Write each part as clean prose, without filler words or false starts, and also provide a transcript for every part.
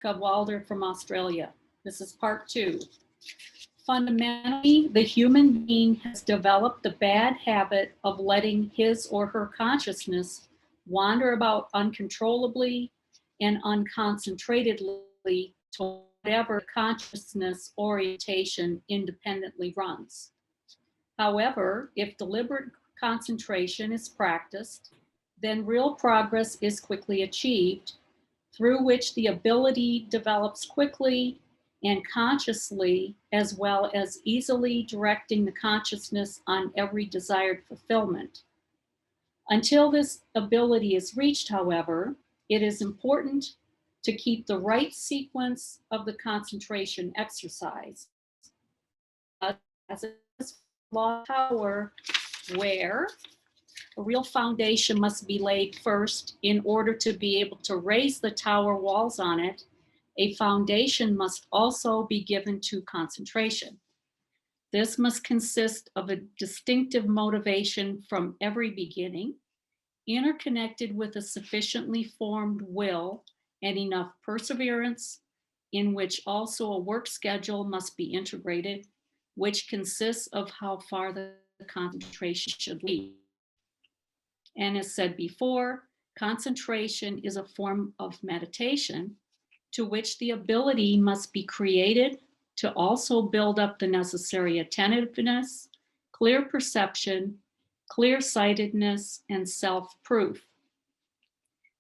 Walder from Australia. This is part 2. Fundamentally, the human being has developed the bad habit of letting his or her consciousness wander about uncontrollably and unconcentratedly to whatever consciousness orientation independently runs. However, if deliberate concentration is practiced, then real progress is quickly achieved, through which the ability develops quickly and consciously, as well as easily directing the consciousness on every desired fulfillment. Until this ability is reached, however, it is important to keep the right sequence of the concentration exercise. As a law tower where a real foundation must be laid first in order to be able to raise the tower walls on it. A foundation must also be given to concentration. This must consist of a distinctive motivation from every beginning, interconnected with a sufficiently formed will and enough perseverance, in which also a work schedule must be integrated, which consists of how far the concentration should lead. And as said before, concentration is a form of meditation to which the ability must be created to also build up the necessary attentiveness, clear perception, clear-sightedness, and self-proof.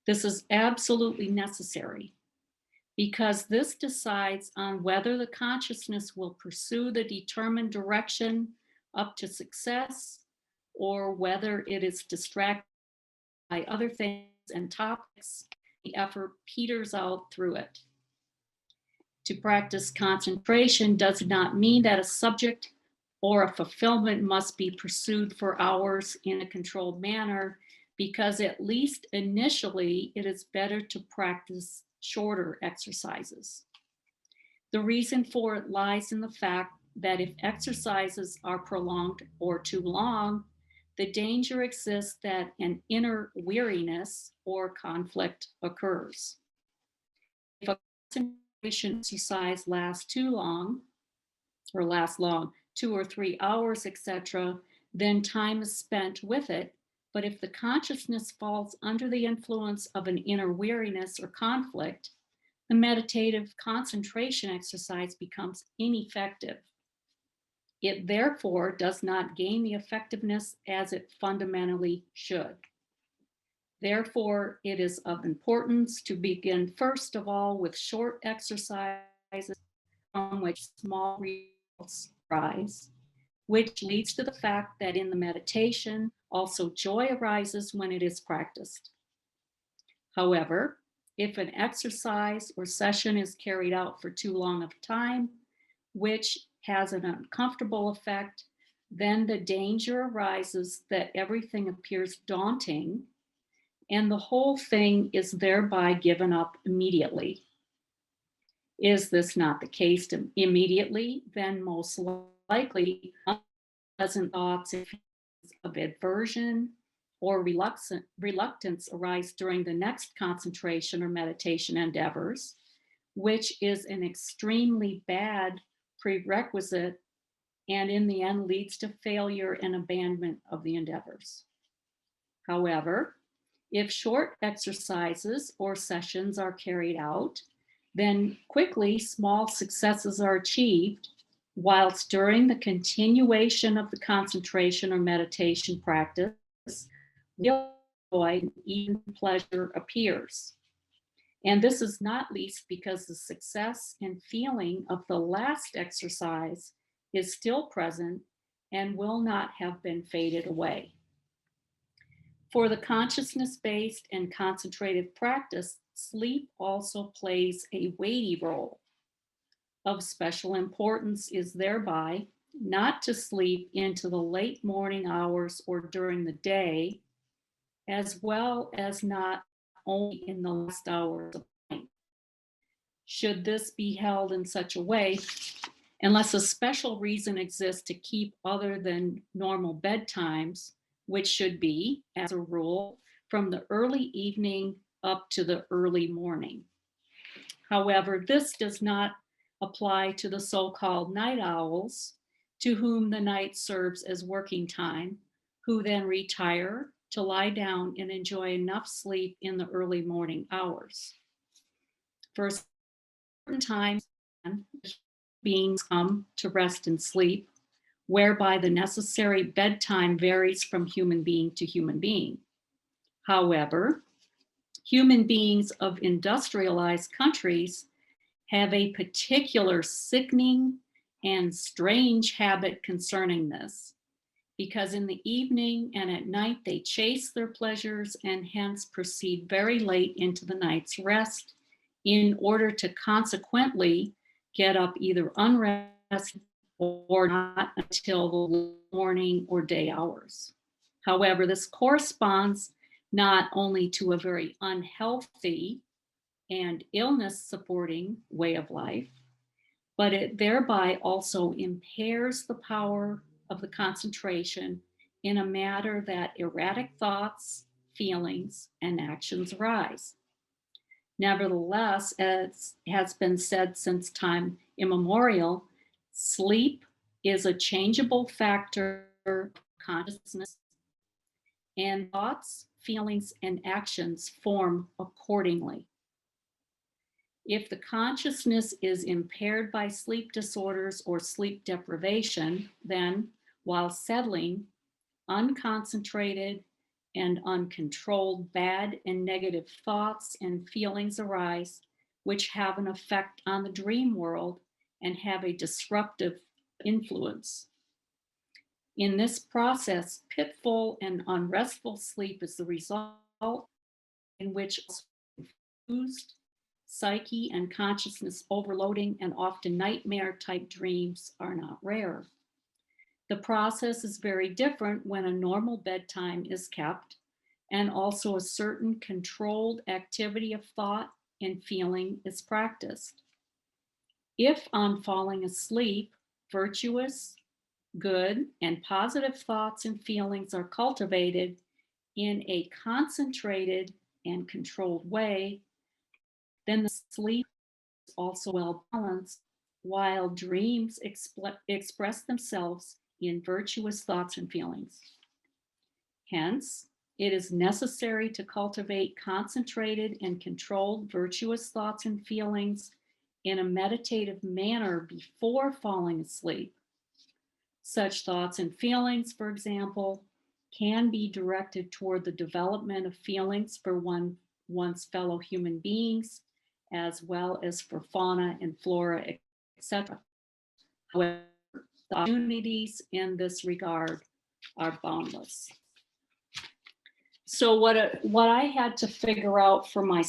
This is absolutely necessary because this decides on whether the consciousness will pursue the determined direction up to success or whether it is distracted by other things and topics. The effort peters out through it. To practice concentration does not mean that a subject or a fulfillment must be pursued for hours in a controlled manner, because at least initially it is better to practice shorter exercises. The reason for it lies in the fact that if exercises are prolonged or too long, the danger exists that an inner weariness or conflict occurs. If a concentration exercise lasts too long, or lasts long, 2 or 3 hours, etc., then time is spent with it. But if the consciousness falls under the influence of an inner weariness or conflict, the meditative concentration exercise becomes ineffective. It therefore does not gain the effectiveness as it fundamentally should. Therefore, it is of importance to begin first of all with short exercises from which small results arise, which leads to the fact that in the meditation, also joy arises when it is practiced. However, if an exercise or session is carried out for too long of time, which has an uncomfortable effect, then the danger arises that everything appears daunting and the whole thing is thereby given up immediately. Is this not the case immediately? Then most likely unpleasant thoughts of aversion or reluctance arise during the next concentration or meditation endeavors, which is an extremely bad prerequisite and in the end leads to failure and abandonment of the endeavors. However, if short exercises or sessions are carried out, then quickly small successes are achieved, whilst during the continuation of the concentration or meditation practice, real joy and even pleasure appears. And this is not least because the success and feeling of the last exercise is still present and will not have been faded away. For the consciousness-based and concentrated practice, sleep also plays a weighty role. Of special importance is thereby not to sleep into the late morning hours or during the day, as well as not only in the last hours of the night. Should this be held in such a way, unless a special reason exists to keep other than normal bedtimes, which should be, as a rule, from the early evening up to the early morning. However, this does not apply to the so-called night owls, to whom the night serves as working time, who then retire to lie down and enjoy enough sleep in the early morning hours. For a certain time, beings come to rest and sleep, whereby the necessary bedtime varies from human being to human being. However, human beings of industrialized countries have a particular sickening and strange habit concerning this, because in the evening and at night they chase their pleasures and hence proceed very late into the night's rest in order to consequently get up either unrested or not until the morning or day hours. However, this corresponds not only to a very unhealthy and illness supporting way of life, but it thereby also impairs the power of the concentration in a matter that erratic thoughts, feelings, and actions arise. Nevertheless, as has been said since time immemorial, sleep is a changeable factor of consciousness, and thoughts, feelings, and actions form accordingly. If the consciousness is impaired by sleep disorders or sleep deprivation, then while settling, unconcentrated and uncontrolled bad and negative thoughts and feelings arise, which have an effect on the dream world and have a disruptive influence. In this process, fitful and unrestful sleep is the result, in which confused psyche and consciousness overloading and often nightmare type dreams are not rare. The process is very different when a normal bedtime is kept and also a certain controlled activity of thought and feeling is practiced. If on falling asleep, virtuous, good, and positive thoughts and feelings are cultivated in a concentrated and controlled way, then the sleep is also well balanced, while dreams express themselves in virtuous thoughts and feelings. Hence, it is necessary to cultivate concentrated and controlled virtuous thoughts and feelings in a meditative manner before falling asleep. Such thoughts and feelings, for example, can be directed toward the development of feelings for one's fellow human beings, as well as for fauna and flora, etc. However, the opportunities in this regard are boundless. So what I had to figure out for myself